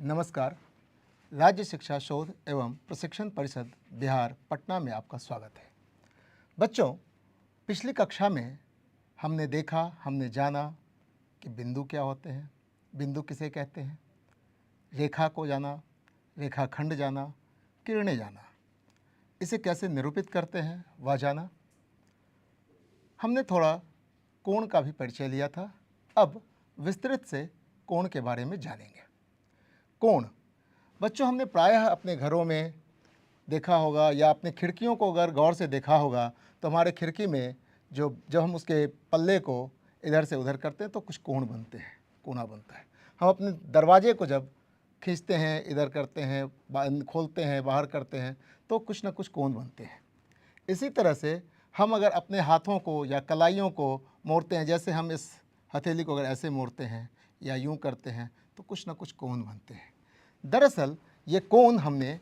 नमस्कार। राज्य शिक्षा शोध एवं प्रशिक्षण परिषद बिहार पटना में आपका स्वागत है। बच्चों, पिछली कक्षा में हमने देखा, हमने जाना कि बिंदु क्या होते हैं, बिंदु किसे कहते हैं, रेखा को जाना, रेखाखंड जाना, किरणें जाना, इसे कैसे निरूपित करते हैं वह जाना। हमने थोड़ा कोण का भी परिचय लिया था। अब विस्तृत से कोण के बारे में जानेंगे। कोण, बच्चों, हमने प्रायः अपने घरों में देखा होगा या अपने खिड़कियों को अगर गौर से देखा होगा तो हमारे खिड़की में जब हम उसके पल्ले को इधर से उधर करते हैं तो कुछ कोण बनते हैं, कोना बनता है। हम अपने दरवाजे को जब खींचते हैं, इधर करते हैं, खोलते हैं, बाहर करते हैं तो कुछ ना कुछ कोण बनते हैं। इसी तरह से हम अगर अपने हाथों को या कलाइयों को मोड़ते हैं, जैसे हम इस हथेली को अगर ऐसे मोड़ते हैं या यूं करते हैं तो कुछ ना कुछ कोण बनते हैं। दरअसल ये कोण हमने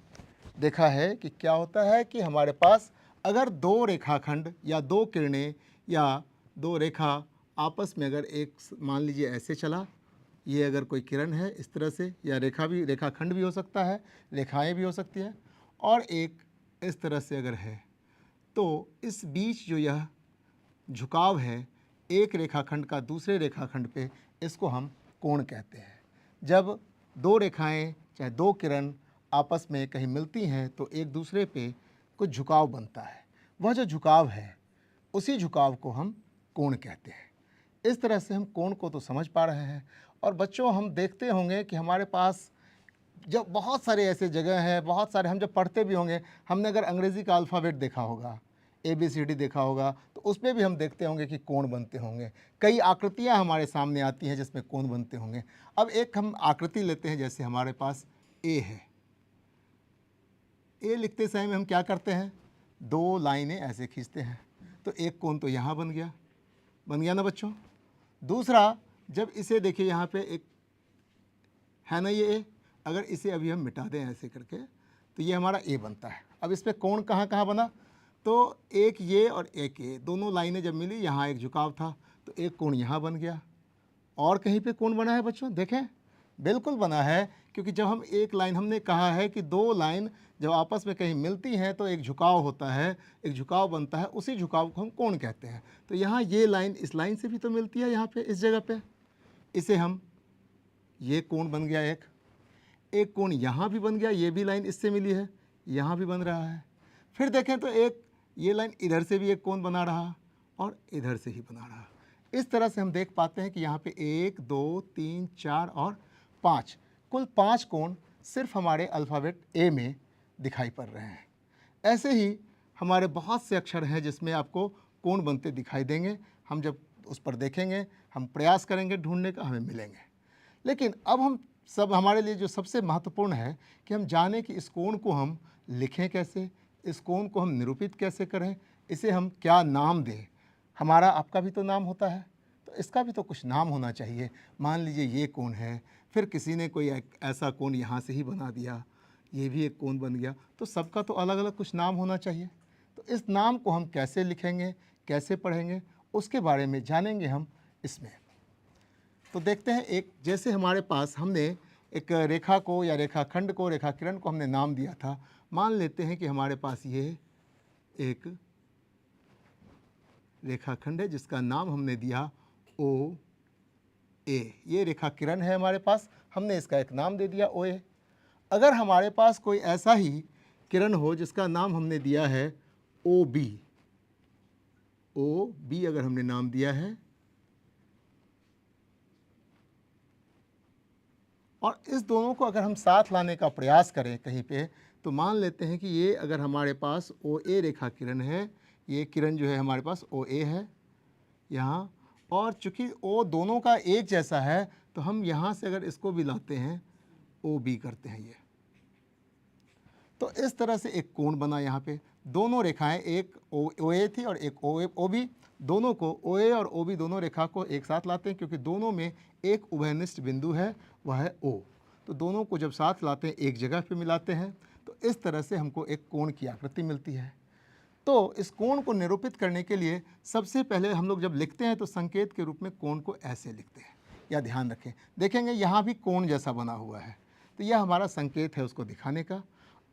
देखा है कि क्या होता है कि हमारे पास अगर दो रेखाखंड या दो किरणें या दो रेखा आपस में अगर एक, मान लीजिए ऐसे चला, ये अगर कोई किरण है इस तरह से, या रेखाखंड भी हो सकता है, रेखाएं भी हो सकती हैं, और एक इस तरह से अगर है तो इस बीच जो यह झुकाव है एक रेखाखंड का दूसरे रेखाखंड पे, इसको हम कोण कहते हैं। जब दो रेखाएं चाहे दो किरण आपस में कहीं मिलती हैं तो एक दूसरे पे कुछ झुकाव बनता है। वह जो झुकाव है उसी झुकाव को हम कोण कहते हैं। इस तरह से हम कोण को तो समझ पा रहे हैं। और बच्चों, हम देखते होंगे कि हमारे पास जब बहुत सारे ऐसे जगह हैं, बहुत सारे, हम जब पढ़ते भी होंगे, हमने अगर अंग्रेज़ी का अल्फ़ाबेट देखा होगा, ABCD देखा होगा, तो उसमें भी हम देखते होंगे कि कोण बनते होंगे। कई आकृतियां हमारे सामने आती हैं जिसमें कोण बनते होंगे। अब एक हम आकृति लेते हैं, जैसे हमारे पास A है। A लिखते समय में हम क्या करते हैं, दो लाइनें ऐसे खींचते हैं तो एक कोण तो यहाँ बन गया ना बच्चों। दूसरा, जब इसे देखिए यहाँ पे एक है ना ये A, अगर इसे अभी हम मिटा दें ऐसे करके तो ये हमारा A बनता है। अब इस पर कोण कहाँ कहाँ बना, तो एक ये और एक ये, दोनों लाइनें जब मिली, यहाँ एक झुकाव था तो एक कोण यहाँ बन गया। और कहीं पे कोण बना है बच्चों, देखें, बिल्कुल बना है, क्योंकि जब हम एक लाइन, हमने कहा है कि दो लाइन जब आपस में कहीं मिलती हैं तो एक झुकाव होता है, एक झुकाव बनता है, उसी झुकाव को हम कोण कहते हैं। तो यहाँ ये लाइन इस लाइन से भी तो मिलती है, यहाँ पे इस जगह पे, इसे हम, ये कोण बन गया एक कोण यहाँ भी बन गया, ये भी लाइन इससे मिली है, यहाँ भी बन रहा है। फिर देखें तो एक ये लाइन इधर से भी एक कोण बना रहा और इधर से ही बना रहा। इस तरह से हम देख पाते हैं कि यहाँ पे 1, 2, 3, 4 और 5, कुल 5 कोण सिर्फ हमारे अल्फ़ाबेट A में दिखाई पड़ रहे हैं। ऐसे ही हमारे बहुत से अक्षर हैं जिसमें आपको कोण बनते दिखाई देंगे। हम जब उस पर देखेंगे, हम प्रयास करेंगे ढूंढने का, हमें मिलेंगे। लेकिन अब हमारे लिए जो सबसे महत्वपूर्ण है कि हम जानें कि इस कोण को हम लिखें कैसे, इस कोण को हम निरूपित कैसे करें, इसे हम क्या नाम दें। हमारा, आपका भी तो नाम होता है, तो इसका भी तो कुछ नाम होना चाहिए। मान लीजिए ये कोण है, फिर किसी ने कोई ऐसा कोण यहाँ से ही बना दिया, ये भी एक कोण बन गया, तो सबका तो अलग अलग कुछ नाम होना चाहिए। तो इस नाम को हम कैसे लिखेंगे, कैसे पढ़ेंगे, उसके बारे में जानेंगे हम इसमें। तो देखते हैं, एक जैसे हमारे पास हमने एक रेखा को या रेखाखंड को, रेखाकिरण को हमने नाम दिया था। मान लेते हैं कि हमारे पास ये एक रेखाखंड है जिसका नाम हमने दिया OA। ये रेखाकिरण है हमारे पास, हमने इसका एक नाम दे दिया OA। अगर हमारे पास कोई ऐसा ही किरण हो जिसका नाम हमने दिया है OB अगर हमने नाम दिया है, और इस दोनों को अगर हम साथ लाने का प्रयास करें कहीं पे, तो मान लेते हैं कि ये अगर हमारे पास OA रेखा किरण है, ये किरण जो है हमारे पास OA है यहाँ, और चूंकि O दोनों का एक जैसा है तो हम यहाँ से अगर इसको भी लाते हैं OB करते हैं ये, तो इस तरह से एक कोण बना। यहाँ पे दोनों रेखाएं, एक OA थी और एक OB, दोनों को, OA और OB दोनों रेखा को एक साथ लाते हैं क्योंकि दोनों में एक उभयनिष्ठ बिंदु है, वह है O। तो दोनों को जब साथ लाते हैं, एक जगह पे मिलाते हैं, तो इस तरह से हमको एक कोण की आकृति मिलती है। तो इस कोण को निरूपित करने के लिए सबसे पहले हम लोग जब लिखते हैं तो संकेत के रूप में कोण को ऐसे लिखते हैं, या ध्यान रखें, देखेंगे यहाँ भी कोण जैसा बना हुआ है। तो यह हमारा संकेत है उसको दिखाने का।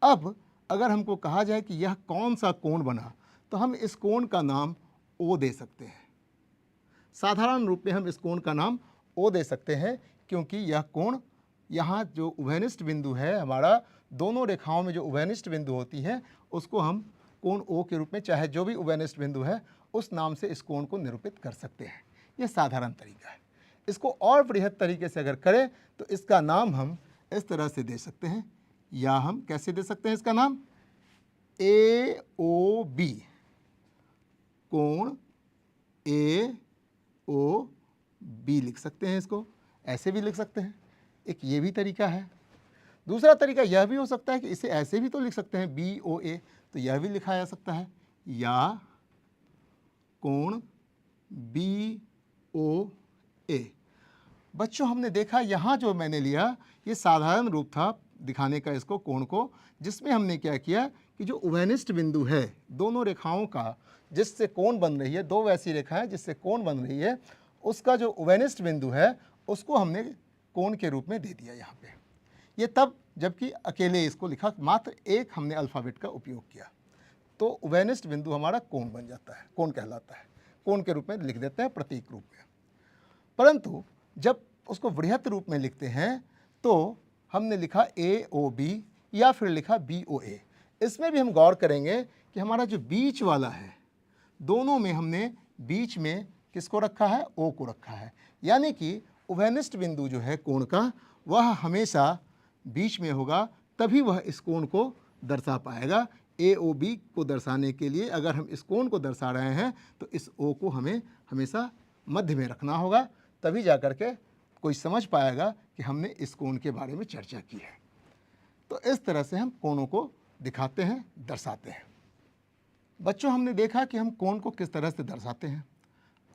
अब अगर हमको कहा जाए कि यह कौन सा कोण बना, तो हम इस कोण का नाम ओ दे सकते हैं। साधारण रूप में हम इस कोण का नाम ओ दे सकते हैं, क्योंकि यह कोण यहाँ जो उभयनिष्ठ बिंदु है हमारा, दोनों रेखाओं में जो उभयनिष्ठ बिंदु होती है उसको हम कोण ओ के रूप में, चाहे जो भी उभयनिष्ठ बिंदु है उस नाम से इस कोण को निरूपित कर सकते हैं। यह साधारण तरीका है। इसको और बृहद तरीके से अगर करें तो इसका नाम हम इस तरह से दे सकते हैं, या हम कैसे दे सकते हैं इसका नाम, ए ओ बी, कोण ए ओ बी लिख सकते हैं। इसको ऐसे भी लिख सकते हैं, एक ये भी तरीका है। दूसरा तरीका यह भी हो सकता है कि इसे ऐसे भी तो लिख सकते हैं, बी ओ ए, तो यह भी लिखा जा सकता है, या कोण बी ओ ए। बच्चों हमने देखा यहाँ जो मैंने लिया ये साधारण रूप था दिखाने का इसको कोण को, जिसमें हमने क्या किया कि जो उभयनिष्ठ बिंदु है दोनों रेखाओं का जिससे कोण बन रही है, दो वैसी रेखाएं जिससे कोण बन रही है, उसका जो उभयनिष्ठ बिंदु है उसको हमने कोण के रूप में दे दिया यहाँ पे। ये तब जबकि अकेले इसको लिखा, मात्र एक हमने अल्फ़ाबेट का उपयोग किया, तो उभयनिष्ठ बिंदु हमारा कोण बन जाता है, कोण कहलाता है, कोण के रूप में लिख देते हैं प्रतीक रूप में। परंतु जब उसको वृहत रूप में लिखते हैं तो हमने लिखा ए ओ बी या फिर लिखा बी ओ ए। इसमें भी हम गौर करेंगे कि हमारा जो बीच वाला है, दोनों में हमने बीच में किसको रखा है, ओ को रखा है, यानी कि उभयनिष्ठ बिंदु जो है कोण का वह हमेशा बीच में होगा, तभी वह इस कोण को दर्शा पाएगा। ए ओ बी को दर्शाने के लिए अगर हम इस कोण को दर्शा रहे हैं तो इस ओ को हमें हमेशा मध्य में रखना होगा, तभी जाकर के कोई समझ पाएगा कि हमने इस कोण के बारे में चर्चा की है। तो इस तरह से हम कोणों को दिखाते हैं, दर्शाते हैं। बच्चों हमने देखा कि हम कोण को किस तरह से दर्शाते हैं।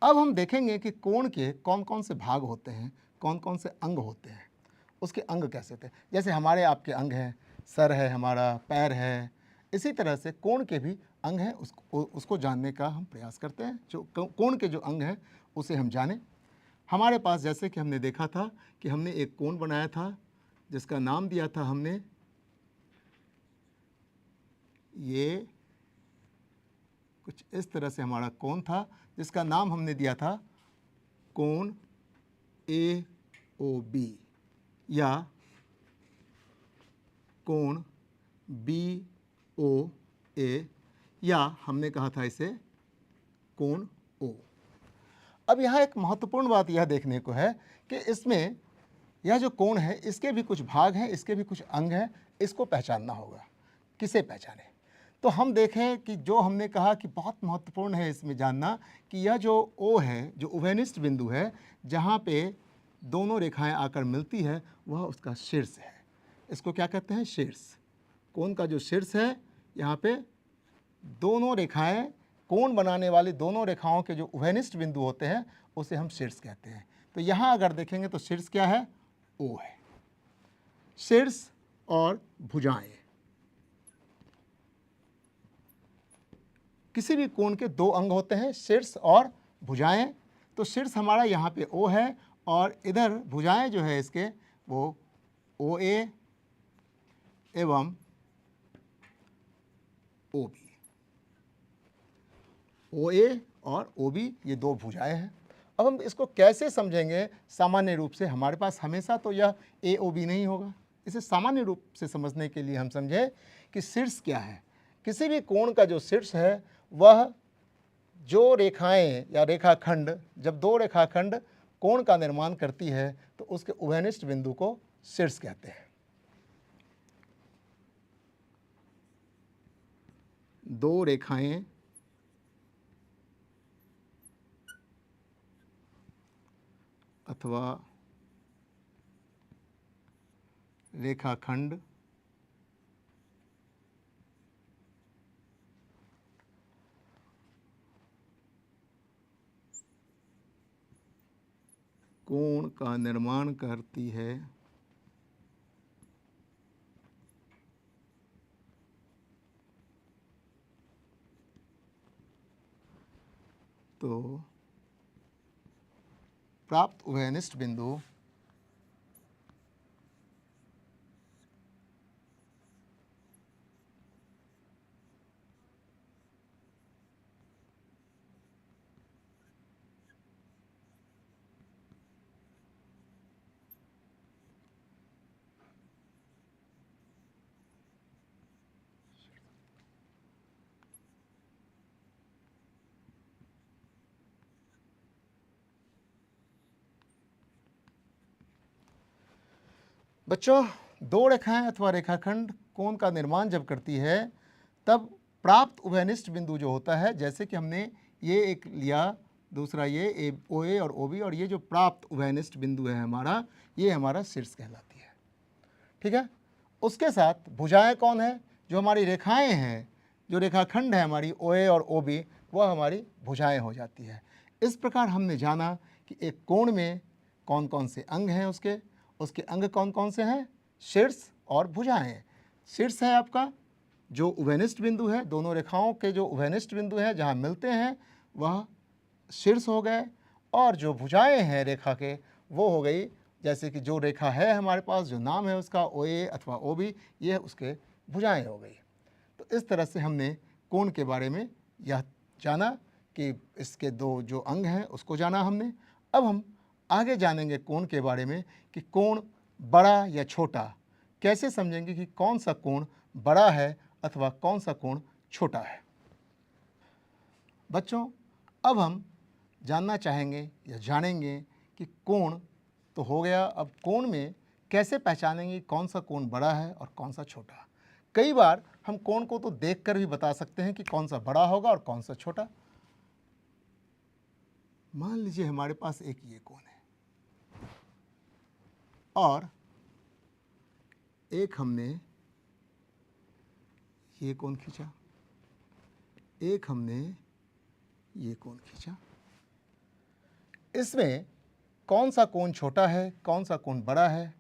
अब हम देखेंगे कि कोण के कौन कौन से भाग होते हैं, कौन कौन से अंग होते हैं, उसके अंग कैसे होते हैं। जैसे हमारे आपके अंग हैं, सर है हमारा, पैर है, इसी तरह से कोण के भी अंग हैं, उसको जानने का हम प्रयास करते हैं। जो कोण के जो अंग हैं उसे हम जानें। हमारे पास जैसे कि हमने देखा था कि हमने एक कोण बनाया था जिसका नाम दिया था हमने, ये कुछ इस तरह से हमारा कोण था जिसका नाम हमने दिया था कोण ए ओ बी या कोण बी ओ ए, या हमने कहा था इसे कोण ओ। अब यहाँ एक महत्वपूर्ण बात यह देखने को है कि इसमें यह जो कोण है इसके भी कुछ भाग हैं, इसके भी कुछ अंग हैं, इसको पहचानना होगा। किसे पहचाने? तो हम देखें कि जो हमने कहा कि बहुत महत्वपूर्ण है इसमें जानना कि यह जो ओ है, जो उभयनिष्ठ बिंदु है, जहाँ पे दोनों रेखाएं आकर मिलती है, वह उसका शीर्ष है। इसको क्या कहते हैं? शीर्ष। कोण का जो शीर्ष है, यहाँ पे दोनों रेखाएं, कोण बनाने वाली दोनों रेखाओं के जो उभयनिष्ठ बिंदु होते हैं उसे हम शीर्ष कहते हैं। तो यहाँ अगर देखेंगे तो शीर्ष क्या है? ओ है। शीर्ष और भुजाएं, किसी भी कोण के दो अंग होते हैं, शीर्ष और भुजाएं। तो शीर्ष हमारा यहाँ पे ओ है और इधर भुजाएं जो है इसके वो ओ ए एवं ओ बी। ओ ए और ओ बी ये दो भुजाएं हैं। अब हम इसको कैसे समझेंगे? सामान्य रूप से हमारे पास हमेशा तो यह ए ओ बी नहीं होगा। इसे सामान्य रूप से समझने के लिए हम समझें कि शीर्ष क्या है। किसी भी कोण का जो शीर्ष है वह जो रेखाएं या रेखाखंड, जब दो रेखाखंड कोण का निर्माण करती है तो उसके उभयनिष्ठ बिंदु को शीर्ष कहते हैं। दो रेखाएं अथवा रेखाखंड कोण का निर्माण करती है तो प्राप्त उभयनिष्ठ बिंदु बच्चों, दो रेखाएं अथवा रेखाखंड कोण का निर्माण जब करती है तब प्राप्त उभयनिष्ठ बिंदु जो होता है, जैसे कि हमने ये एक लिया, दूसरा ये ओ ए और ओ बी, और ये जो प्राप्त उभयनिष्ठ बिंदु है हमारा, ये हमारा शीर्ष कहलाती है। ठीक है। उसके साथ भुजाएं कौन है? जो हमारी रेखाएं हैं, जो रेखाखंड है हमारी ओ ए और ओ बी, वह हमारी भुजाएं हो जाती है। इस प्रकार हमने जाना कि एक कोण में कौन कौन से अंग हैं, उसके अंग कौन कौन से हैं? शीर्ष और भुजाएं। शीर्ष है आपका जो उभयनिष्ठ बिंदु है, दोनों रेखाओं के जो उभयनिष्ठ बिंदु हैं जहाँ मिलते हैं वह शीर्ष हो गए, और जो भुजाएं हैं रेखा के वो हो गई, जैसे कि जो रेखा है हमारे पास, जो नाम है उसका ओ ए अथवा ओ बी, ये उसके भुजाएं हो गई। तो इस तरह से हमने कोण के बारे में यह जाना कि इसके दो जो अंग हैं उसको जाना हमने। अब हम आगे जानेंगे कोण के बारे में कि कोण बड़ा या छोटा, कैसे समझेंगे कि कौन सा कोण बड़ा है अथवा कौन सा कोण छोटा है। बच्चों, अब हम जानना चाहेंगे या जानेंगे कि कोण तो हो गया, अब कोण में कैसे पहचानेंगे कौन सा कोण बड़ा है और कौन सा छोटा। कई बार हम कोण को तो देखकर भी बता सकते हैं कि कौन सा बड़ा होगा और कौन सा छोटा। मान लीजिए हमारे पास एक ये कोण है और एक हमने ये कोण खींचा, एक हमने ये कोण खींचा। इसमें कौन सा कोण छोटा है, कौन सा कोण बड़ा है,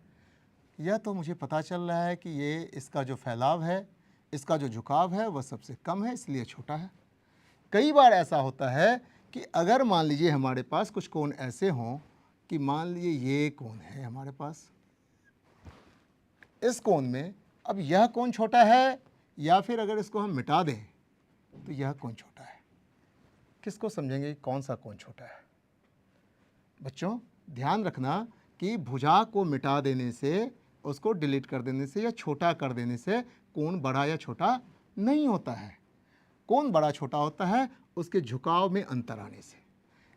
यह तो मुझे पता चल रहा है कि ये इसका जो फैलाव है, इसका जो झुकाव है वह सबसे कम है, इसलिए छोटा है। कई बार ऐसा होता है कि अगर मान लीजिए हमारे पास कुछ कोण ऐसे हों कि मान लीजिए ये कोण है हमारे पास, इस कोण में अब यह कोण छोटा है, या फिर अगर इसको हम मिटा दें तो यह कोण छोटा है। किसको समझेंगे कौन सा कोण छोटा है? बच्चों, ध्यान रखना कि भुजा को मिटा देने से, उसको डिलीट कर देने से या छोटा कर देने से कोण बड़ा या छोटा नहीं होता है। कोण बड़ा छोटा होता है उसके झुकाव में अंतर आने से।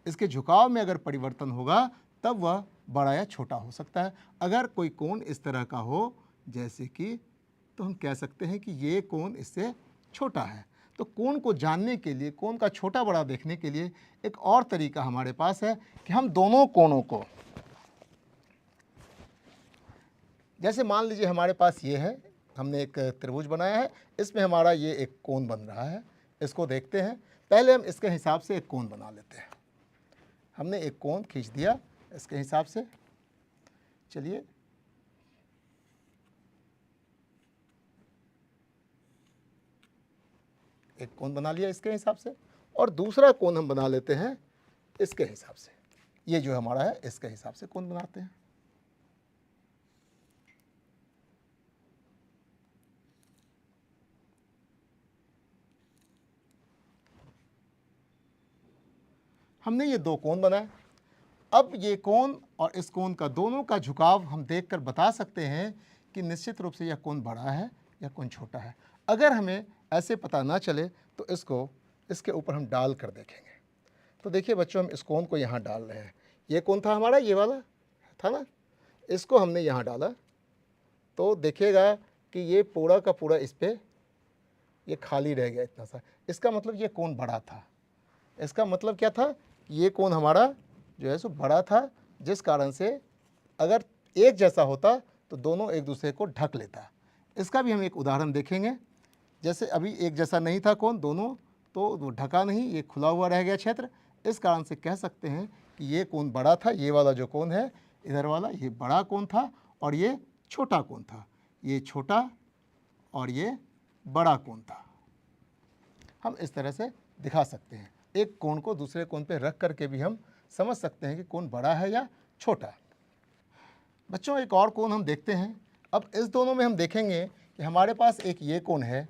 इसके झुकाव में अगर परिवर्तन होगा तब वह बड़ा या छोटा हो सकता है। अगर कोई कोण इस तरह का हो जैसे कि, तो हम कह सकते हैं कि ये कोण इससे छोटा है। तो कोण को जानने के लिए, कोण का छोटा बड़ा देखने के लिए एक और तरीका हमारे पास है कि हम दोनों कोणों को, जैसे मान लीजिए हमारे पास ये है, हमने एक त्रिभुज बनाया है, इसमें हमारा ये एक कोण बन रहा है। इसको देखते हैं, पहले हम इसके हिसाब से एक कोण बना लेते हैं। हमने एक कोण खींच दिया इसके हिसाब से। चलिए, एक कोण बना लिया इसके हिसाब से, और दूसरा कोण हम बना लेते हैं इसके हिसाब से। ये जो हमारा है इसके हिसाब से कोण बनाते हैं। हमने ये दो कोण बनाए। अब ये कोण और इस कोण का, दोनों का झुकाव हम देखकर बता सकते हैं कि निश्चित रूप से यह कोण बड़ा है या कोण छोटा है। अगर हमें ऐसे पता ना चले तो इसको इसके ऊपर हम डाल कर देखेंगे। तो देखिए बच्चों, हम इस कोण को यहाँ डाल रहे हैं। ये कोण था हमारा, ये वाला था ना, इसको हमने यहाँ डाला तो देखिएगा कि ये पूरा का पूरा इस पर ये खाली रह गया इतना सा। इसका मतलब ये कोण बड़ा था। इसका मतलब क्या था? ये कोण हमारा जो है सो बड़ा था, जिस कारण से अगर एक जैसा होता तो दोनों एक दूसरे को ढक लेता। इसका भी हम एक उदाहरण देखेंगे। जैसे अभी एक जैसा नहीं था कोण दोनों, तो वो ढका नहीं, ये खुला हुआ रह गया क्षेत्र। इस कारण से कह सकते हैं कि ये कोण बड़ा था। ये वाला जो कोण है इधर वाला, ये बड़ा कोण था और ये छोटा कोण था। ये छोटा और ये बड़ा कोण था। हम इस तरह से दिखा सकते हैं। एक कोण को दूसरे कोण पे रख करके भी हम समझ सकते हैं कि कोण बड़ा है या छोटा। बच्चों, एक और कोण हम देखते हैं। अब इस दोनों में हम देखेंगे कि हमारे पास एक ये कोण है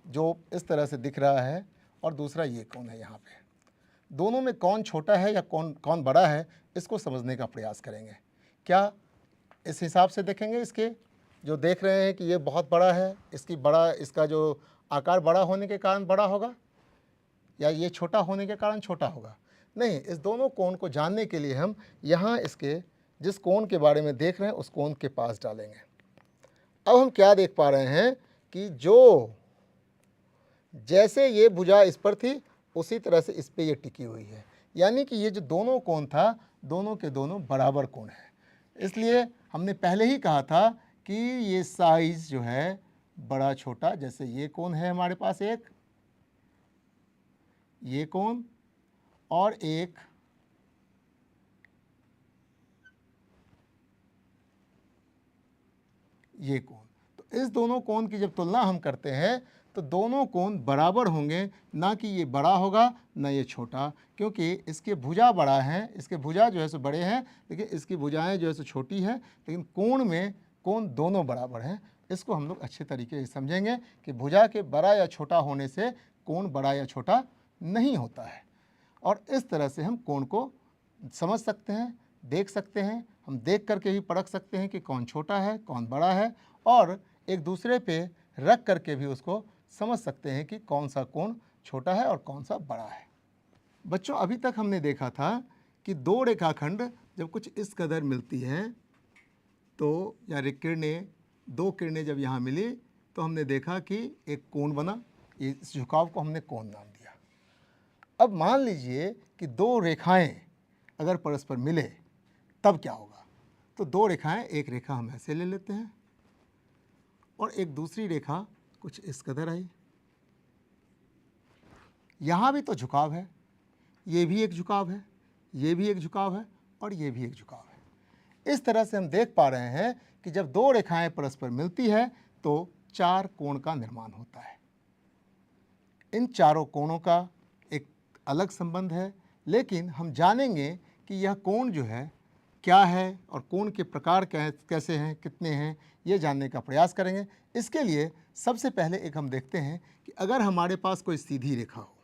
जो इस तरह से दिख रहा है, और दूसरा ये कोण है यहाँ पे। दोनों में कौन छोटा है या कौन बड़ा है, इसको समझने का प्रयास करेंगे। क्या इस हिसाब से देखेंगे? इसके जो देख रहे हैं कि ये बहुत बड़ा है, इसका जो आकार बड़ा होने के कारण बड़ा होगा, या ये छोटा होने के कारण छोटा होगा? नहीं, इस दोनों कोण को जानने के लिए हम यहाँ इसके जिस कोण के बारे में देख रहे हैं उस कोण के पास डालेंगे। अब हम क्या देख पा रहे हैं कि जो जैसे ये भुजा इस पर थी उसी तरह से इस पे ये टिकी हुई है, यानी कि ये जो दोनों कोण था दोनों के दोनों बराबर कोण है। इसलिए हमने पहले ही कहा था कि ये साइज जो है बड़ा छोटा, जैसे ये कोण है हमारे पास एक, ये कोण और एक ये कोण, तो इस दोनों कोण की जब तुलना हम करते हैं तो दोनों कोण बराबर होंगे, ना कि ये बड़ा होगा ना ये छोटा, क्योंकि इसके भुजा बड़ा है, इसके भुजा जो है सो बड़े हैं, लेकिन इसकी भुजाएं जो है सो छोटी हैं, लेकिन कोण में कोण दोनों बराबर हैं। इसको हम लोग अच्छे तरीके से समझेंगे कि भुजा के बड़ा या छोटा होने से कोण बड़ा या छोटा नहीं होता है, और इस तरह से हम कोण को समझ सकते हैं, देख सकते हैं। हम देख करके भी परख सकते हैं कि कौन छोटा है कौन बड़ा है, और एक दूसरे पे रख करके भी उसको समझ सकते हैं कि कौन सा कोण छोटा है और कौन सा बड़ा है। बच्चों, अभी तक हमने देखा था कि दो रेखाखंड जब कुछ इस कदर मिलती हैं तो या किरणें, दो किरणें जब यहाँ मिली तो हमने देखा कि एक कोण बना। इस झुकाव को हमने कोण नाम दिया। अब मान लीजिए कि दो रेखाएं अगर परस्पर मिले तब क्या होगा। तो दो रेखाएं, एक रेखा हम ऐसे ले लेते हैं और एक दूसरी रेखा कुछ इस कदर आई। यहाँ भी तो झुकाव है, ये भी एक झुकाव है, ये भी एक झुकाव है और ये भी एक झुकाव है। इस तरह से हम देख पा रहे हैं कि जब दो रेखाएं परस्पर मिलती है तो चार कोण का निर्माण होता है। इन चारों कोणों का एक अलग संबंध है, लेकिन हम जानेंगे कि यह कोण जो है क्या है और कोण के प्रकार कैसे हैं, कितने हैं, ये जानने का प्रयास करेंगे। इसके लिए सबसे पहले एक हम देखते हैं कि अगर हमारे पास कोई सीधी रेखा हो,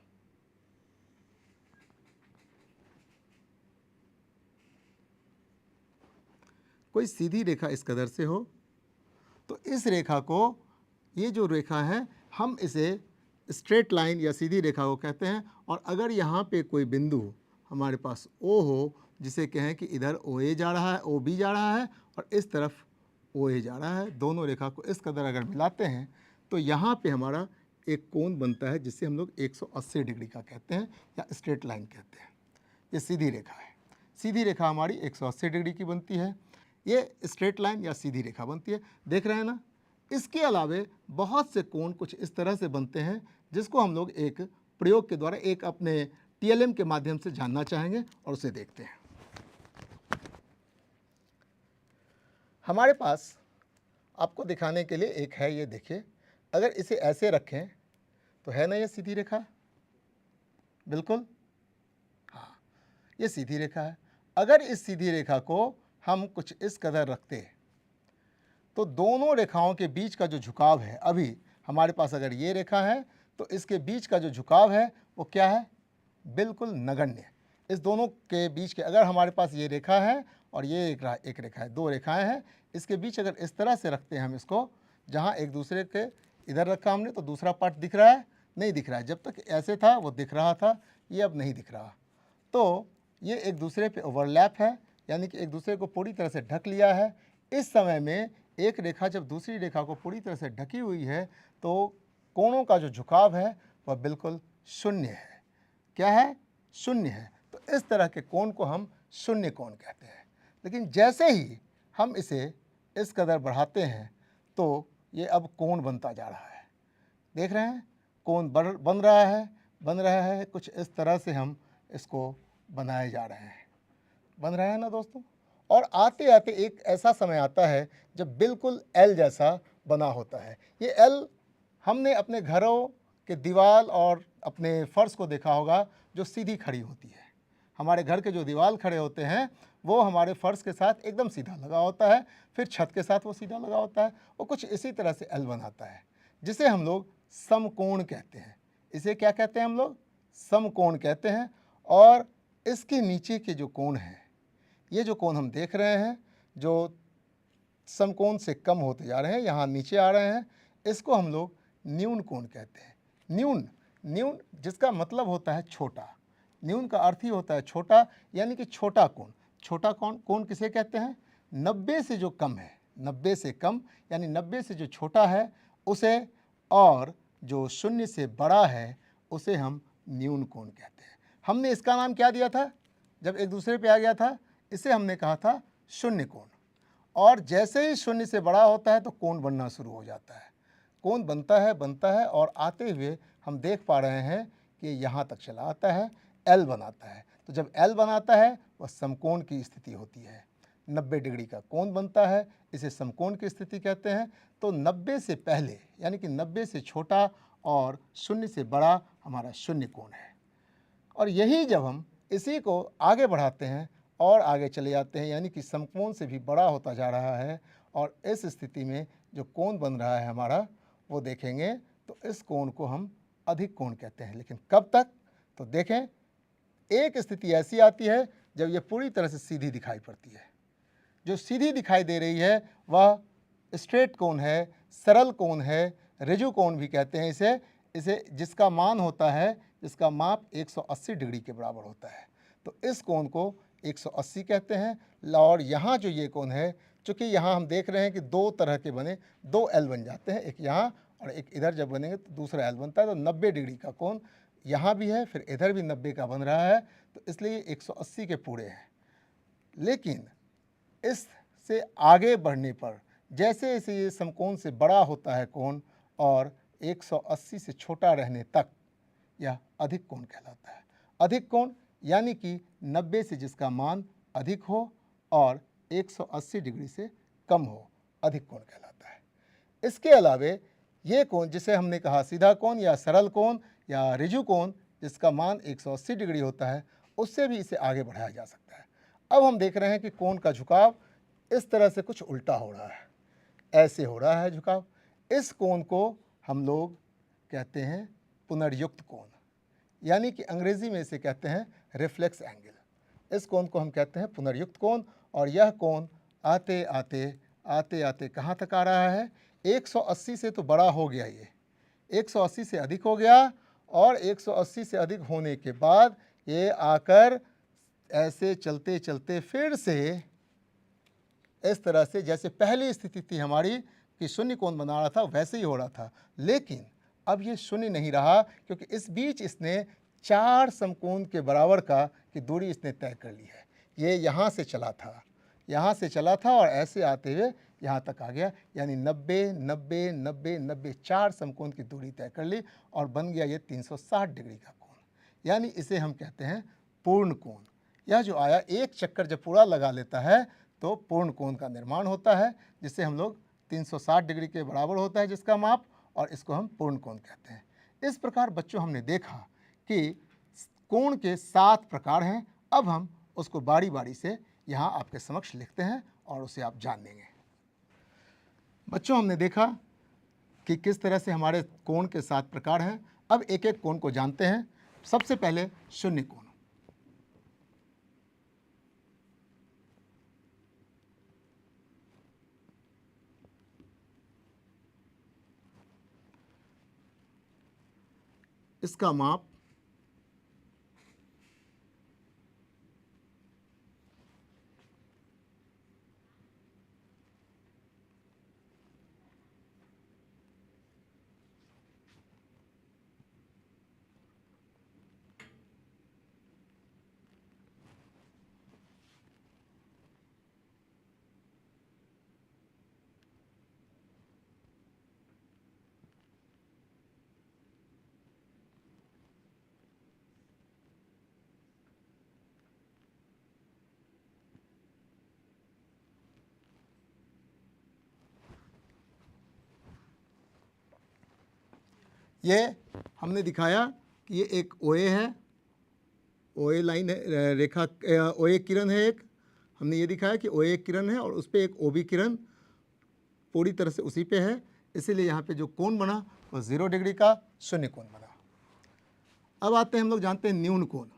कोई सीधी रेखा इस कदर से हो, तो इस रेखा को, ये जो रेखा है, हम इसे स्ट्रेट लाइन या सीधी रेखा को कहते हैं। और अगर यहाँ पे कोई बिंदु हमारे पास O हो, जिसे कहें कि इधर OA जा रहा है, OB जा रहा है और इस तरफ OA जा रहा है, दोनों रेखा को इस कदर अगर मिलाते हैं तो यहाँ पे हमारा एक कोण बनता है जिसे हम लोग 180 डिग्री का कहते हैं या स्ट्रेट लाइन कहते हैं। ये सीधी रेखा है, सीधी रेखा हमारी 180 डिग्री की बनती है। ये स्ट्रेट लाइन या सीधी रेखा बनती है, देख रहे हैं ना। इसके अलावे बहुत से कोण कुछ इस तरह से बनते हैं जिसको हम लोग एक प्रयोग के द्वारा, एक अपने TLM के माध्यम से जानना चाहेंगे और उसे देखते हैं। हमारे पास आपको दिखाने के लिए एक है, ये देखिए। अगर इसे ऐसे रखें तो है ना ये सीधी रेखा, बिल्कुल, हाँ, ये सीधी रेखा है। अगर इस सीधी रेखा को हम कुछ इस कदर रखते तो दोनों रेखाओं के बीच का जो झुकाव है, अभी हमारे पास अगर ये रेखा है तो इसके बीच का जो झुकाव है वो क्या है, बिल्कुल नगण्य। इस दोनों के बीच के, अगर हमारे पास ये रेखा है और ये एक रेखा है, दो रेखाएं हैं, इसके बीच अगर इस तरह से रखते हैं हम इसको, जहाँ एक दूसरे के इधर रखा हमने तो दूसरा पार्ट दिख रहा है, नहीं दिख रहा है। जब तक ऐसे था वो दिख रहा था, ये अब नहीं दिख रहा। तो ये एक दूसरे पे ओवरलैप है, यानी कि एक दूसरे को पूरी तरह से ढक लिया है। इस समय में एक रेखा जब दूसरी रेखा को पूरी तरह से ढकी हुई है तो कोणों का जो झुकाव है वह बिल्कुल शून्य है। क्या है, शून्य है। तो इस तरह के कोण को हम शून्य कोण कहते हैं। लेकिन जैसे ही हम इसे इस कदर बढ़ाते हैं तो ये अब कोण बनता जा रहा है, देख रहे हैं, कोण बन रहा है। कुछ इस तरह से हम इसको बनाए जा रहे हैं, बन रहा है ना दोस्तों। और आते आते एक ऐसा समय आता है जब बिल्कुल एल जैसा बना होता है। ये एल हमने अपने घरों के दीवार और अपने फर्श को देखा होगा जो सीधी खड़ी होती है। हमारे घर के जो दीवार खड़े होते हैं वो हमारे फर्श के साथ एकदम सीधा लगा होता है, फिर छत के साथ वो सीधा लगा होता है। वो कुछ इसी तरह से एल बनाता है, जिसे हम लोग समकोण कहते हैं। इसे क्या कहते हैं हम लोग, समकोण कहते हैं। और इसके नीचे के जो कोण हैं, ये जो कोण हम देख रहे हैं जो समकोण से कम होते जा रहे हैं, यहाँ नीचे आ रहे हैं, इसको हम लोग न्यून कोण कहते हैं। न्यून जिसका मतलब होता है छोटा। न्यून का अर्थ ही होता है छोटा, यानी कि छोटा कोण। छोटा कोण कोण किसे कहते हैं? 90 से जो कम है, 90 से कम यानी 90 से जो छोटा है उसे, और जो शून्य से बड़ा है उसे हम न्यून कोण कहते हैं। हमने इसका नाम क्या दिया था जब एक दूसरे पे आ गया था? इसे हमने कहा था शून्य कोण। और जैसे ही शून्य से बड़ा होता है तो कोण बनना शुरू हो जाता है। कोण बनता है और आते हुए हम देख पा रहे हैं कि यहाँ तक चला आता है, एल बनाता है। तो जब एल बनाता है वह समकोण की स्थिति होती है। 90 डिग्री का कोण बनता है, इसे समकोण की स्थिति कहते हैं। तो 90 से पहले यानी कि 90 से छोटा और शून्य से बड़ा हमारा शून्य कोण है। और यही जब हम इसी को आगे बढ़ाते हैं और आगे चले जाते हैं यानी कि समकोण से भी बड़ा होता जा रहा है, और इस स्थिति में जो कोण बन रहा है हमारा वो देखेंगे तो इस कोण को हम अधिक कोण कहते हैं। लेकिन कब तक? तो देखें, एक स्थिति ऐसी आती है जब ये पूरी तरह से सीधी दिखाई पड़ती है। जो सीधी दिखाई दे रही है वह स्ट्रेट कोण है, सरल कोण है, ऋजु कोण भी कहते हैं इसे जिसका मान होता है, जिसका माप 180 डिग्री के बराबर होता है। तो इस कोण को 180 कहते हैं। और यहाँ जो ये कोण है, चूँकि यहाँ हम देख रहे हैं कि दो तरह के बने, दो एल बन जाते हैं, एक यहाँ और एक इधर जब बनेंगे तो दूसरा एल बनता है। तो 90 डिग्री का कोण यहाँ भी है, फिर इधर भी 90 का बन रहा है, तो इसलिए 180 के पूरे हैं। लेकिन इससे आगे बढ़ने पर जैसे जैसे ये समकोण से बड़ा होता है कोण और 180 से छोटा रहने तक यह अधिक कोण कहलाता है। अधिक कोण यानी कि 90 से जिसका मान अधिक हो और 180 डिग्री से कम हो, अधिक कोण कहलाता है। इसके अलावे ये कोण जिसे हमने कहा सीधा कोण या सरल कोण या ऋजु कोण, जिसका मान 180 डिग्री होता है, उससे भी इसे आगे बढ़ाया जा सकता है। अब हम देख रहे हैं कि कोण का झुकाव इस तरह से कुछ उल्टा हो रहा है, ऐसे हो रहा है झुकाव। इस कोण को हम लोग कहते हैं पुनर्युक्त कोण, यानी कि अंग्रेजी में इसे कहते हैं रिफ्लेक्स एंगल। इस कोण को हम कहते हैं पुनर्युक्त कोण। और यह कोण आते आते कहाँ तक आ रहा है? 180 से तो बड़ा हो गया, ये 180 से अधिक हो गया, और 180 से अधिक होने के बाद ये आकर ऐसे चलते चलते फिर से इस तरह से जैसे पहली स्थिति थी हमारी कि शून्य कोण बना रहा था, वैसे ही हो रहा था। लेकिन अब ये शून्य नहीं रहा, क्योंकि इस बीच इसने 4 समकोण के बराबर का की दूरी इसने तय कर ली है। ये यहाँ से चला था और ऐसे आते हुए यहाँ तक आ गया, यानी 90 90 90 90 4 समकोण की दूरी तय कर ली और बन गया ये 360 डिग्री का कोण, यानी इसे हम कहते हैं पूर्ण कोण। यह जो आया, एक चक्कर जब पूरा लगा लेता है तो पूर्ण कोण का निर्माण होता है, जिससे हम लोग 360 डिग्री के बराबर होता है जिसका माप, और इसको हम पूर्ण कोण कहते हैं। इस प्रकार बच्चों हमने देखा कि कोण के 7 प्रकार हैं। अब हम उसको बारी बारी से यहाँ आपके समक्ष लिखते हैं और उसे आप जान लेंगे। बच्चों, हमने देखा कि किस तरह से हमारे कोण के 7 प्रकार हैं। अब एक एक कोण को जानते हैं। सबसे पहले शून्य कोण। इसका माप ये हमने दिखाया कि ये एक OA है, OA लाइन है, रेखा OA किरण है एक। हमने ये दिखाया कि OA किरण है और उस पर एक OB किरण पूरी तरह से उसी पे है, इसीलिए यहाँ पे जो कोण बना वो 0 डिग्री का शून्य कोण बना। अब आते हैं, हम लोग जानते हैं न्यून कोण।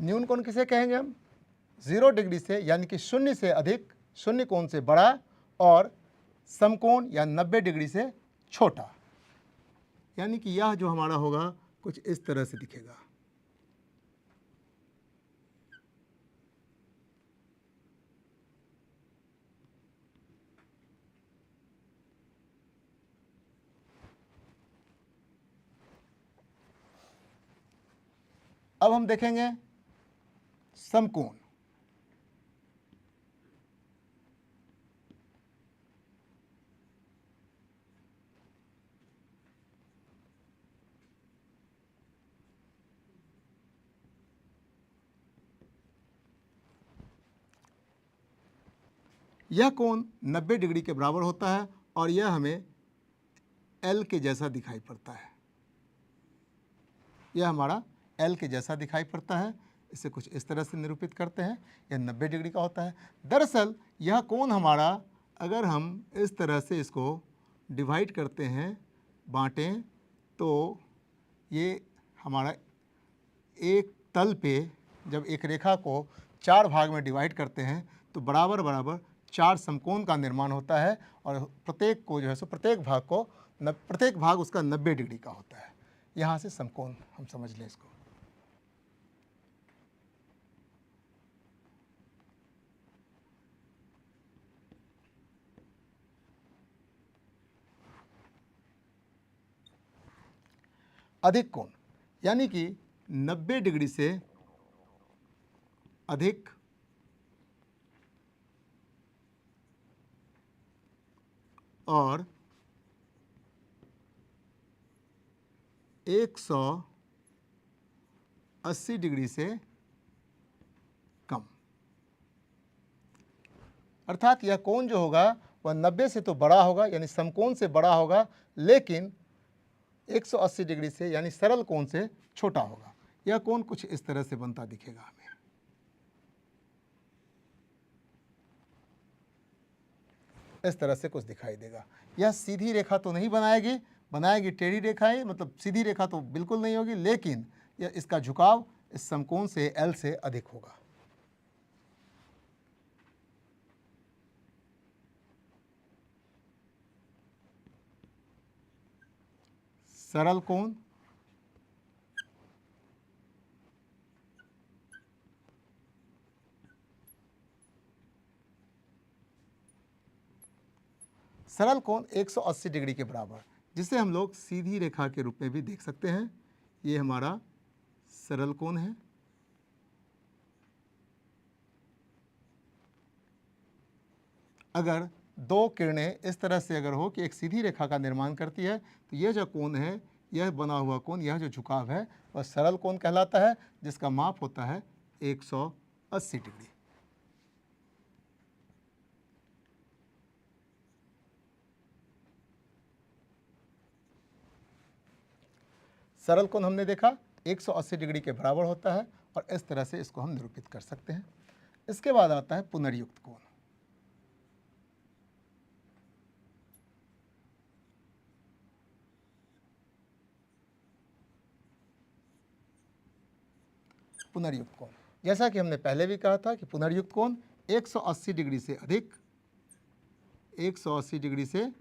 न्यून कोण किसे कहेंगे हम? 0 डिग्री से यानी कि शून्य से अधिक, शून्य कोण से बड़ा, और समकोण या 90 डिग्री से छोटा। यानी कि यह जो हमारा होगा कुछ इस तरह से दिखेगा। अब हम देखेंगे समकोण। यह कोण 90 डिग्री के बराबर होता है और यह हमें एल के जैसा दिखाई पड़ता है। यह हमारा एल के जैसा दिखाई पड़ता है। इसे कुछ इस तरह से निरूपित करते हैं। यह 90 डिग्री का होता है। दरअसल यह कोण हमारा, अगर हम इस तरह से इसको डिवाइड करते हैं, बांटें, तो ये हमारा एक तल पे जब एक रेखा को 4 भाग में डिवाइड करते हैं तो बराबर बराबर 4 समकोण का निर्माण होता है और प्रत्येक को जो है सो प्रत्येक भाग उसका 90 डिग्री का होता है। यहाँ से समकोण हम समझ लें इसको। अधिक कोण यानी कि 90 डिग्री से अधिक और 180 डिग्री से कम। अर्थात यह कोण जो होगा वह 90 से तो बड़ा होगा, यानी समकोण से बड़ा होगा, लेकिन 180 डिग्री से यानी सरल कोण से छोटा होगा। यह कोण कुछ इस तरह से बनता दिखेगा हमें। इस तरह से कुछ दिखाई देगा। यह सीधी रेखा तो नहीं बनाएगी टेढ़ी रेखाएं, मतलब सीधी रेखा तो बिल्कुल नहीं होगी, लेकिन यह इसका झुकाव इस समकोण से एल से अधिक होगा। सरल कोण सरल कोण 180 डिग्री के बराबर, जिसे हम लोग सीधी रेखा के रूप में भी देख सकते हैं। ये हमारा सरल कोण है। अगर दो किरणें इस तरह से अगर हो कि एक सीधी रेखा का निर्माण करती है, तो यह जो कोण है, यह बना हुआ कोण, यह जो झुकाव है, वह सरल कोण कहलाता है, जिसका माप होता है 180 डिग्री। सरल कोण हमने देखा 180 डिग्री के बराबर होता है और इस तरह से इसको हम निरूपित कर सकते हैं। इसके बाद आता है पुनर्युक्त कोण। पुनर्युक्त कोण, जैसा कि हमने पहले भी कहा था कि पुनर्युक्त कोण 180 डिग्री से अधिक, 180 डिग्री से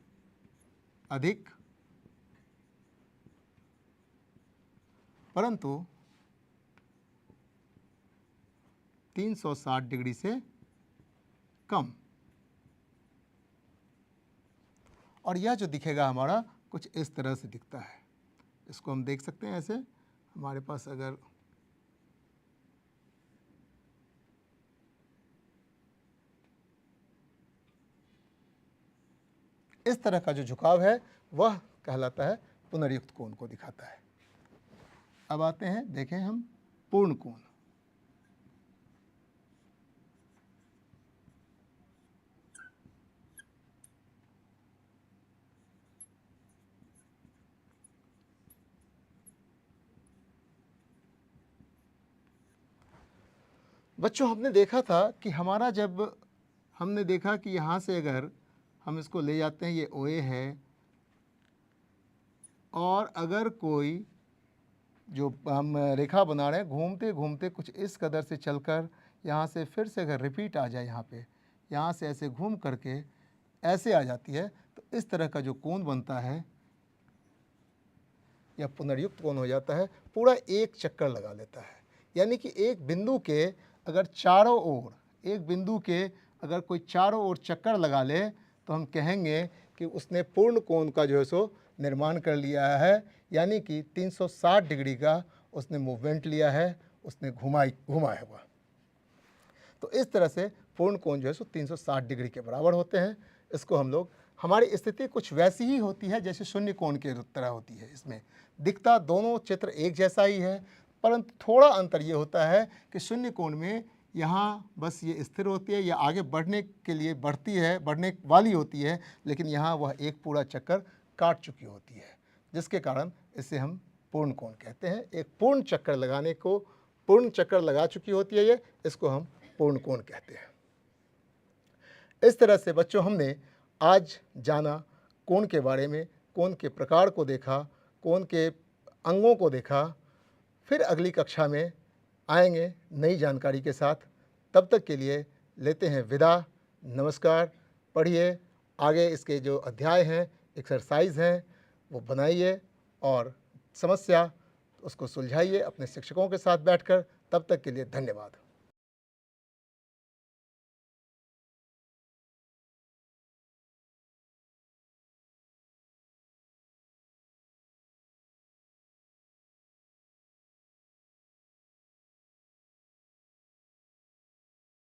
अधिक, परंतु 360 डिग्री से कम। और यह जो दिखेगा हमारा कुछ इस तरह से दिखता है। इसको हम देख सकते हैं ऐसे। हमारे पास अगर इस तरह का जो झुकाव है वह कहलाता है पुनर्युक्त कोण को दिखाता है। अब आते हैं, देखें हम पूर्ण कोण। बच्चों, हमने देखा था कि हमारा जब हमने देखा कि यहाँ से अगर हम इसको ले जाते हैं, ये OA है, और अगर कोई जो हम रेखा बना रहे हैं, घूमते घूमते कुछ इस कदर से चलकर यहाँ से फिर से अगर रिपीट आ जाए यहाँ से ऐसे घूम करके ऐसे आ जाती है, तो इस तरह का जो कोण बनता है या पुनर्युक्त कोण हो जाता है, पूरा एक चक्कर लगा लेता है। यानी कि एक बिंदु के अगर चारों ओर, एक बिंदु के अगर कोई चारों ओर चक्कर लगा ले तो हम कहेंगे कि उसने पूर्ण कोण का जो है सो निर्माण कर लिया है। यानी कि 360 डिग्री का उसने मूवमेंट लिया है, उसने घुमाया हुआ। तो इस तरह से पूर्ण कोण जो है सो 360 डिग्री के बराबर होते हैं। इसको हम लोग, हमारी स्थिति कुछ वैसी ही होती है जैसे शून्य कोण के तरह होती है। इसमें दिखता दोनों चित्र एक जैसा ही है, परंतु थोड़ा अंतर ये होता है कि शून्य कोण में यहाँ बस ये स्थिर होती है या आगे बढ़ने के लिए बढ़ती है, बढ़ने वाली होती है, लेकिन यहाँ वह एक पूरा चक्कर काट चुकी होती है, जिसके कारण इसे हम पूर्ण कोण कहते हैं। एक पूर्ण चक्कर लगाने को, पूर्ण चक्कर लगा चुकी होती है ये, इसको हम पूर्ण कोण कहते हैं। इस तरह से बच्चों हमने आज जाना कोण के बारे में, कोण के प्रकार को देखा, कोण के अंगों को देखा। फिर अगली कक्षा में आएंगे नई जानकारी के साथ। तब तक के लिए लेते हैं विदा। नमस्कार। पढ़िए, आगे इसके जो अध्याय हैं, एक्सरसाइज हैं, वो बनाइए और समस्या उसको सुलझाइए अपने शिक्षकों के साथ बैठकर। तब तक के लिए धन्यवाद।